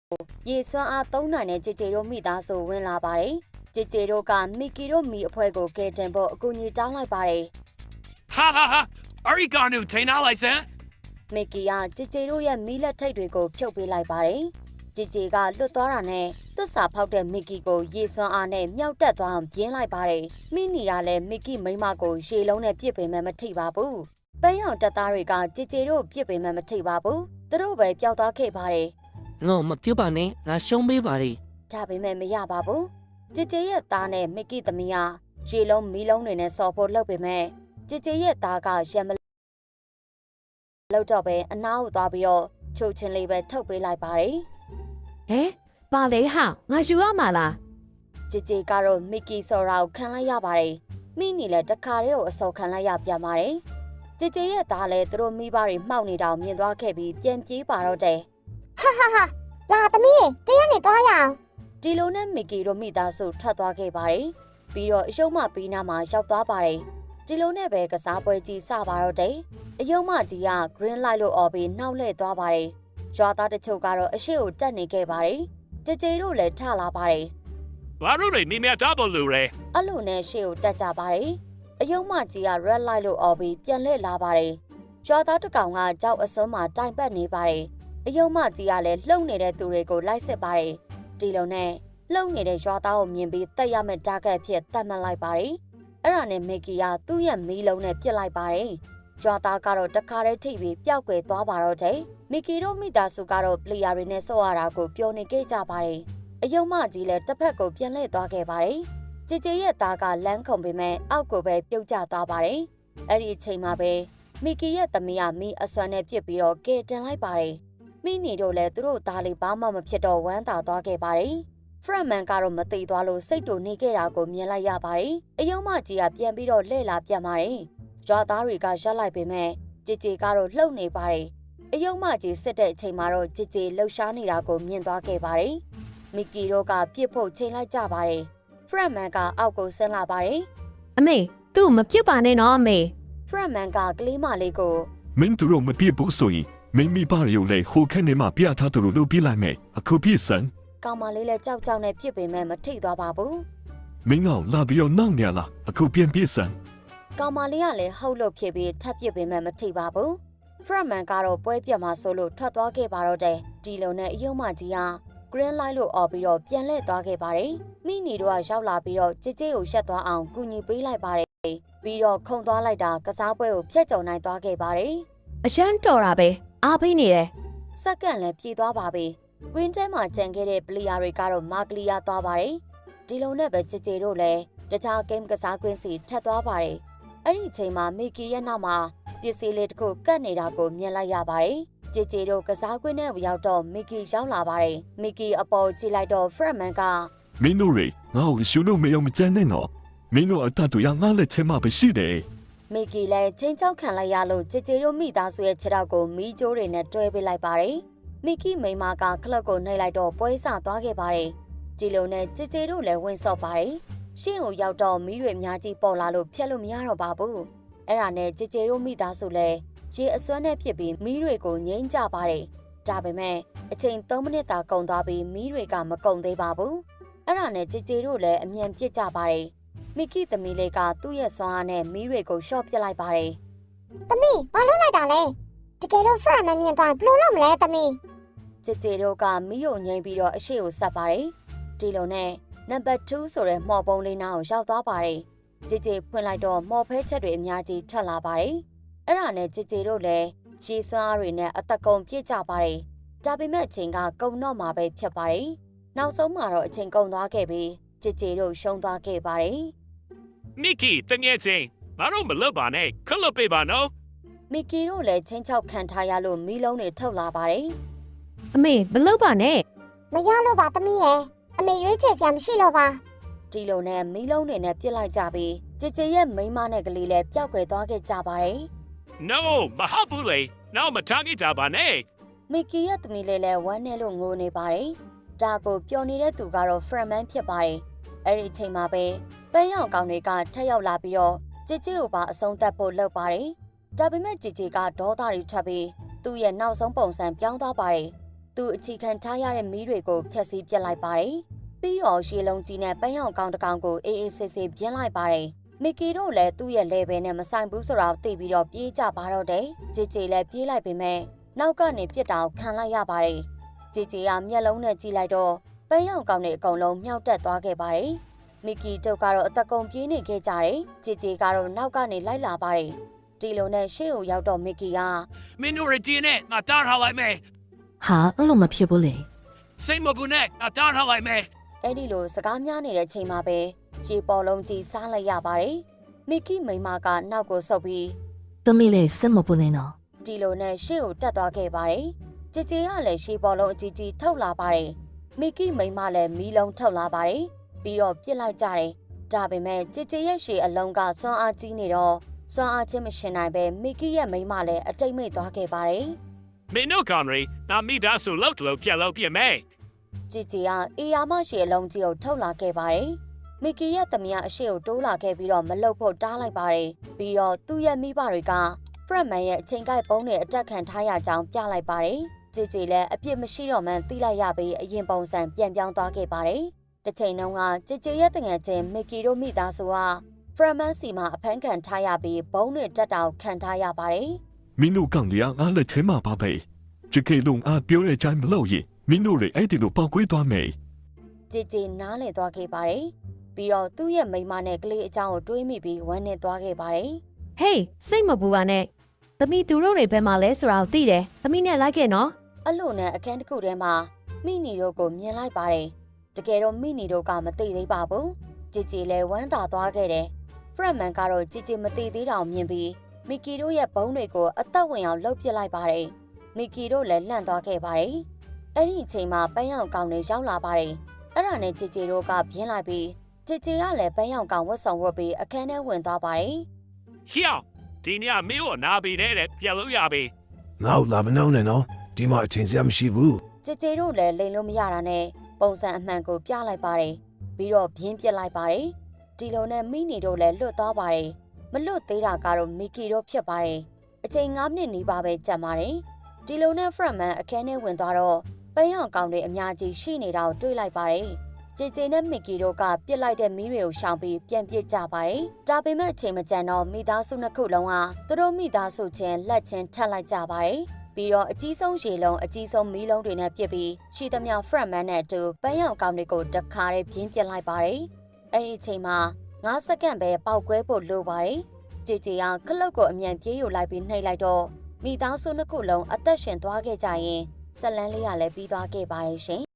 ရေစွမ်းအားသုံးနိုင်တဲ့ကြည်ကြည်တို့မိသားစုဝင်လာပါတယ်။ကြည်ကြည်တို့ကမီကီတို့မိအဖွဲ့ကိုကယ်တင်ဖို့အကူအညီတောင်းလိုက်ပါတယ်။ Ha ha ha! Ariganu Tainalaisa? မီကီကကြည်ကြည်တို့ရဲ့မီးလက်ထိတ်တွေကိုဖြုတ်ပေးလိုက်ပါတယ်။ကြည်ကြည်ကလွတ်သွားတာနဲ့သစ္စာဖောက်တဲ့မီကီကိုရေစွမ်းအားနဲ့မြောက်တက်သွားအောင်ပြင်းလိုက်ပါတယ်။မိနီကလည်းမီကီမိမကိုရေလုံးနဲ့ပြစ်ပင်မှမထိပါဘူး။ပန်းရောင်တပ်သားတွေကကြည်ကြည်တို့ပြစ်ပင်မှမထိပါဘူး။သူတို့ပဲပျောက်သွားခဲ့ပါတယ်ငေါမပြုတ်ပါနဲ့ငါရှုံးပေးပါလေ ။ဒါပေမဲ့မရပါဘူး။ကြည်ကြည်ရဲ့သားနဲ့မီကီသမီးဟာရေလုံးမီးလုံးတွေနဲ့ဆော်ဖို့လုပ်ပေမဲ့ကြည်ကြည်ရဲ့သားကရံမလောက်တော့ပဲအနားကိုသွားပြီးတော့ချိုချင်းလေးပဲထုတ်ပေးလိုက်ပါတယ်ဟဲပါလေဟာငါယူရမှာလား ကြည်ကြည်ကတော့မီကီဆော်ရာကိုခံလိုက်ရပါတယ်မိနီလည်းတခါတည်းကိုအစောခံလိုက်ရပြန်ပါတယ်ကြည်ကြည်ရဲ့သားလည်းသူတို့မိဘတွေမှောက်နေတာကိုမြင်သွားခဲ့ပြီးပြန်ပြေးပါတော့တယ်လာသမီးတရားနေသွားရအောင် ဒီလိုနဲ့မီကီတို့မိသားစုထွက်သွားခဲ့ပါတယ်ပြီးတော့အယုံမပီးနားမှာရောက်သွားပါတယ်ဒီလိုနဲ့ပဲကစားပွဲကြီးစပါတော့တယ်အယုံမကြီးက green light လို့អော်ပြီးနှောက်လှည့်သွားပါတယ်ရွာသားတချို့ကတော့အရှိကိုတက်နေခဲ့ပါတယ်ကြည်ကြည်တို့လည်းထလာပါတယ် Laruri Mimia Double Lure. အဲ့လိုနဲ့ရှေ့ကိုတက်ကြပါတယ်အယုံမကြီးက red light လို့អော်ပြီးပြန်လှည့်လာပါတယ်ရွာသားတစ်ကောင်ကကြောက်အစွန်းမှာတိုင်ပတ်နေပါတယ်အယုံမကြီးကလည်းလှုပ်နေတဲ့သူတွေကိုလိုက်စစ်ပါတယ်ဒီလိုနဲ့လှုပ်နေတဲ့ရွာသားကိုမြင်ပြီးတက်ရမယ့်တာဂက်ဖြစ်တတ်မှတ်လိုက်ပါတယ်အဲ့ဒါနဲ့မီကီကသူ့ရဲ့မီးလုံးနဲ့ပစ်လိုက်ပါတယ်ရွာသားကတော့တခါတည်းထိပြီးပျောက်ကွယ်သွားပါတော့တယ်မီကီတို့မိသားစုကတော့ပလီယာတွေနဲ့ဆော့ရတာကိုပျော်နေခဲ့ကြပါတယ်အယုံမကြီးလည်းတစ်ဖက်ကိုပြန်လှည့်သွားခဲ့ပါတယ်ကြည်ကြည်ရဲ့သားကလမ်းခုန်ပေမဲ့အောက်ကိုပဲပြုတ်ကျသွားပါတယ်အဲ့ဒီအချိန်မှာပဲမီကီရဲ့သမီးကမီးအစွမ်းနဲ့ပြစ်ပြီးတော့ကဲတင်လိုက်ပါတယ်မိနီတို့လည်းသူတို့သားလေးဘာမှမဖြစ်တော့ဝမ်းသာသွားခဲ့ပါတယ်ဖရမန်ကတော့မသိသွားလို့စိတ်တူနေခဲ့တာကိုမြင်လိုက်ရပါတယ်အယုံမကြီးကပြန်ပြီးတော့လှည့်လာပြန်ပါတယ်ရွာသားတွေကရက်လိုက်ပေမဲ့ကြည်ကြည်ကတော့လှုပ်နေပါတယ်အယုံမကြီးစစ်တဲ့အချိန်မှာတော့ကြည်ကြည်လှုပ်ရှားနေတာကိုမြင်သွားခဲ့ပါတယ်မီကီတို့ကပြစ်ဖို့ချိန်လိုက်ကြပါတယ်ဖရမန်ကအောက်ကိုဆင်းလာပါတယ် အမေသူ့မပြုတ်ပါနဲ့နော်အမေ ဖရမန်ကကလေးမလေးကို မင်းတို့မပြစ်ဘူးဆိုရင်မိမိပါရုံနဲ့ဟိုခက်နေမှပြထားသူတို့လုပ်ပြလိုက်မယ်အခုပြစ်စံ ကောင်မလေးလည်းကြောက်ကြောက်နဲ့ပြစ်ပေမဲ့မထိသွားပါဘူး မင်းကလာပြီးတော့နောက်နေလားအခုပြန်ပြစ်စံ ကောင်မလေးကလည်းဟုတ်လို့ဖြစ်ပြီးထပ်ပြစ်ပေမဲ့မထိပါဘူးဖရမန်ကတော့ပွဲပြတ်မှာဆိုလို့ထွက်သွားခဲ့ပါတော့တယ်ဒီလိုနဲ့အယုံမကြီးက green light လို့អော်ပြီးတော့ပြန်လှည့်သွားခဲ့ပါတယ်မိနီတို့ကရောက်လာပြီးတော့ကြည်ကြည်ကိုရှက်သွားအောင်ကူညီပေးလိုက်ပါတယ်ပြီးတော့ခုံသွားလိုက်တာကစားပွဲကိုဖျက်ကျော်နိုင်သွားခဲ့ပါတယ် အရန်တော်တာပဲအားပေးနေတယ် စက္ကန့်လည်းပြေးသွားပါပြီကွင်းထဲမှာကြံခဲ့တဲ့ပလီယာတွေကတော့မာကလီယာသွားပါတယ်ဒီလိုနဲ့ပဲကြည်ကြည်တို့လည်းတခြားဂိမ်းကစားကွင်းစီထပ်သွားပါတယ်အဲ့ဒီအချိန်မှာမီကီရဲ့နောက်မှာပစ္စည်းလေးတစ်ခုကတ်နေတာကိုမြင်လိုက်ရပါတယ်ကြည်ကြည်တို့ကစားကွင်းထဲရောက်တော့မီကီရောက်လာပါတယ်မီကီအပေါ်ကြည့်လိုက်တော့ဖရမန်က မင်းတို့ရေငါ့ကိုရှုလို့မယုံမကြမ်းနဲ့နော်မင်းတို့အတတ်တို့ရငါလက်ထဲမှာပဲရှိတယ် မီကီလည်းချင်းချောက်ခံလိုက်ရလို့ကြည်ကြည်တို့မိသားစုရဲ့ခြေထောက်ကိုမီးကြိုးတွေနဲ့တွဲပေးလိုက်ပါတယ်မီကီမိမကခလုတ်ကိုနှိပ်လိုက်တော့ပွဲဆသွားခဲ့ပါတယ်ဒီလိုနဲ့ကြည်ကြည်တို့လည်းဝင်ဆော့ပါတယ်ရှင်းကိုရောက်တော့မီးတွေအများကြီးပေါ်လာလို့ဖျက်လို့မရတော့ပါဘူးအဲ့ဒါနဲ့ကြည်ကြည်တို့မိသားစုလည်းရေအစွမ်းနဲ့ဖြစ်ပြီးမီးတွေကိုငိမ့်ကြပါတယ်ဒါပေမဲ့အချိန်3မိနစ်သာကုန်သွားပြီးမီးတွေကမကုန်သေးပါဘူးအဲ့ဒါနဲ့ကြည်ကြည်တို့လည်းအမြန်ပြစ်ကြပါတယ်မီကီသမီးလေးကသူ့ရဲ့ဆွမ်းအားနဲ့မီးတွေကိုရှော့ပစ်လိုက်ပါတယ် သမီးဘာလုပ်လိုက်တာလဲတကယ်လို့ဖရမန်မြင်သွားဘယ်လိုလုပ်မလဲသမီး ကြည်ကြည်တို့ကမီးကိုငိမ့်ပြီးတော့အရှိကိုဆက်ပါတယ်ဒီလိုနဲ့နံပါတ်2ဆိုတဲ့မော်ပုံးလေးနားကိုရောက်သွားပါတယ်ကြည်ကြည်ဖွင့်လိုက်တော့မော်ဖဲချက်တွေအများကြီးထွက်လာပါတယ်အဲ့ဒါနဲ့ကြည်ကြည်တို့လည်းရေစွမ်းအားတွေနဲ့အသက်ကုန်ပြည့်ကြပါတယ်ဒါပေမဲ့အချိန်ကကုန်တော့မှာပဲဖြစ်ပါတယ်နောက်ဆုံးမှာတော့အချိန်ကုန်သွားခဲ့ပြီးကြည်ကြည်တို့ရှုံးသွားခဲ့ပါတယ် Miki, Tanyete. Maro Malabane, Kulapebano. မီကီတို့လည်းချင်းချောက်ခံထားရလို့မီးလုံးတွေထုတ်လာပါတယ် အမေမလုပ်ပါနဲ့ မရလို့ပါသမီးရဲ့အမေရွေးချယ်စရာမရှိလို့ပါ ဒီလိုနဲ့မီးလုံးတွေနဲ့ပြစ်လိုက်ကြပြီးကြည်ကြည်ရဲ့မိန်းမနဲ့ကလေးလည်းပျောက်ကွယ်သွားခဲ့ကြပါတယ် No, Mahabule. No, Matagi Tabane. မီကီရဲ့သမီးလေးလည်းဝမ်းနဲ့လို့ငိုနေပါတယ်ဒါကိုပျော်နေတဲ့သူကတော့ဖရမန်ဖြစ်ပါတယ်အဲ့ဒီအချိန်မှာပဲပန်းရောင်ကောင်တွေကထက်ရောက်လာပြီးတော့ကြည်ကြည်ကိုပါအဆုံးသတ်ဖို့လုပ်ပါတယ်ဒါပေမဲ့ကြည်ကြည်ကဒေါသတွေထွက်ပြီးသူ့ရဲ့နောက်ဆုံးပုံစံပြောင်းသွားပါတယ်ဖ သူအချီခံထားရတဲ့မီးတွေကိုဖျက်ဆီးပစ်လိုက်ပါတယ်။ပြီးတော့ရှေးလုံးကြီးနဲ့ပန်းရောင်ကောင်တစ်ကောင်ကိုအေးအေးဆေးဆေးပြင်းလိုက်ပါတယ်။မီကီတို့လည်းသူ့ရဲ့လေဘယ်နဲ့မဆိုင်ဘူးဆိုတော့သိပြီးတော့ပြေးကြပါတော့တယ်။ဂျေဂျေလည်းပြေးလိုက်ပေမဲ့နောက်ကနေပြစ်တောင်ခံလိုက်ရပါတယ်။ဂျေဂျေကမျက်လုံးနဲ့ကြည့်လိုက်တော့ပန်းရောင်ကောင်တွေအကုန်လုံးမြောက်တက်သွားခဲ့ပါတယ်။မီကီတို့ကတော့အသက်ကုန်ပြေးနေခဲ့ကြတယ်။ဂျေဂျေကတော့နောက်ကနေလိုက်လာပါတယ်။ဒီလိုနဲ့ရှေ့ကိုရောက်တော့မီကီက မင်းတို့ရဲ့ဒီနဲ့ငါတားထားလိုက်မယ် ဟာအဲ့လိုမဖြစ်ဘူးလေ စိတ်မပူနဲ့ငါတားထားလိုက်မယ် အဲ့ဒီလိုစကားများနေတဲ့ချိန်မှာပဲရေပေါ်လုံးကြီးစားလိုက်ရပါတယ်။မီကီမိန်းမကနောက်ကိုဆုပ်ပြီး သမီးလေးစိတ်မပူနေနော် ဒီလိုနဲ့ရှေ့ကိုတက်သွားခဲ့ပါတယ်။ကြည်ကြည်ကလည်းရေပေါ်လုံးအကြီးကြီးထုတ်လာပါတယ်။မီကီမိန်းမလည်းမီးလုံးထုတ်လာပါတယ်။ပြီးတော့ပြစ်လိုက်ကြတယ်။ဒါပေမဲ့ကြည်ကြည်ရဲ့ရှေ့အလုံးကစွမ်းအားကြီးနေတော့စွမ်းအားချင်းမရှင်နိုင်ပဲမီကီရဲ့မိန်းမလည်းအတိတ်မိတ်သွားခဲ့ပါတယ်။ မင်းတို့ကောင်ရီနာမိသားစုလောက်လို့ပြက်လို့ပြက်မယ် ကြည်ကြည်ကအေယာမရှိအလုံးကြီးကိုထုတ်လာခဲ့ပါတယ်။မီကီရဲ့သမီးအရှိကိုတိုးလာခဲ့ပြီးတော့မလုတ်ဖို့တားလိုက်ပါတယ်။ပြီးတော့သူ့ရဲ့မိဘတွေကဖရက်မန်ရဲ့အချိန်ကိုက်ပုံးတွေအတက်ခံထားရကြောင်းပြလိုက်ပါတယ်။ကြည်ကြည်လည်းအပြစ်မရှိတော့မှန်းသိလိုက်ရပြီးအရင်ပုံစံပြန်ပြောင်းသွားခဲ့ပါတယ်။တစ်ချိန်လုံးကကြည်ကြည်ရဲ့တငယ်ချင်းမီကီတို့မိသားစုကဖရက်မန်စီမှာအဖမ်းခံထားရပြီးဘုံတွေတက်တောင်ခံထားရပါတယ်။ မင်းတို့ကောင်တွေကငါလက်ထဲမှာပါပဲ။ဒီကေလုံးအားပြောတဲ့အတိုင်းမလုပ်ရင်မင်းတို့တွေအဲ့ဒီလိုပေါက်ကွဲသွားမယ် ကြည်ကြည်နားလည်သွားခဲ့ပါတယ်။ပြီးတော့သူ့ရဲ့မိန်းမနဲ့ကလေးအကြောင်းကိုတွေးမိပြီးဝမ်းနည်းသွားခဲ့ပါတယ် ဟေးစိတ်မပူပါနဲ့သမီးသူတို့တွေဘယ်မှာလဲဆိုတာကိုသိတယ်သမီးနဲ့လိုက်ခဲ့နော် ။အဲ့လိုနဲ့အခန်းတစ်ခုထဲမှာမိနီတို့ကိုမြင်လိုက်ပါတယ်။တကယ်တော့မိနီတို့ကမသိသေးပါဘူး။ကြည်ကြည်လည်းဝမ်းသာသွားခဲ့တယ်။ဖရက်မန်ကတော့ကြည်ကြည်မသိသေးတာကိုမြင်ပြီးမီကီတို့ရဲ့ဘုံတွေကိုအသက်ဝင်အောင်လှုပ်ပစ်လိုက်ပါတယ်။မီကီတို့လည်းလန့်သွားခဲ့ပါတယ်။အဲ့ဒီအချိန်မှာပန်းရောင်ကောင်တွေရောက်လာပါတယ်။အဲ့ဒါနဲ့ကြည်ကြည်တို့ကပြင်းလိုက်ပြီးကြည်ကြည်ကလည်းပန်းရောင်ကောင်ဝတ်ဆောင်ဝတ်ပြီးအခန်းထဲဝင်သွားပါတယ်။ ဟျောင်းဒီညမင်းတို့နာပြီးတဲ့ပြက်လို့ရပြီ ငါ့ကိုလာမနှောင်းနဲ့နော်ဒီမှာအချိန်စရာမရှိဘူး ကြည်ကြည်တို့လည်းလိန်လို့မရတာနဲ့ပုံစံအမှန်ကိုပြလိုက်ပါတယ်ပြီးတော့ပြင်းပစ်လိုက်ပါတယ်ဒီလိုနဲ့မိနီတို့လည်းလွတ်သွားပါတယ်မလွတ်သေးတာကတော့မီကီတို့ဖြစ်ပါတယ်အချိန်9မိနစ်နီးပါးပဲကြာပါတယ်ဒီလိုနဲ့ဖရက်မန်အခန်းထဲဝင်သွားတော့ပန်းရောင်ကောင်တွေအများကြီးရှိနေတာကိုတွေ့လိုက်ပါတယ်ကြည်ကြည်နဲ့မီကီတို့ကပြစ်လိုက်တဲ့မီးတွေကိုရှောင်ပြီးပြန်ပစ်ကြပါတယ်ဒါပေမဲ့အချိန်မကျန်တော့မိသားစုနှစ်ခုလုံးကသူတို့မိသားစုချင်းလက်ချင်းထပ်လိုက်ကြပါတယ်ပြီးတော့အကြီးဆုံးရေလုံးအကြီးဆုံးမီးလုံးတွေနဲ့ပြစ်ပြီးရှီသမျှဖရက်မန်နဲ့အတူပန်းရောင်ကောင်တွေကိုတခါတည်းပြင်းပစ်လိုက်ပါတယ်အဲ့ဒီအချိန်မှာ9စက္ကန့်ပဲပေါက်ကွဲဖို့လိုပါတယ်ကြည်ကြည်ကခလုတ်ကိုအမြန်ပြေးယူလိုက်ပြီးနှိပ်လိုက်တော့မိသားစုနှစ်ခုလုံးအသက်ရှင်သွားခဲ့ကြရင်ဇလန်းလေးကလည်းပြီးသွားခဲ့ပါတယ်ရှင်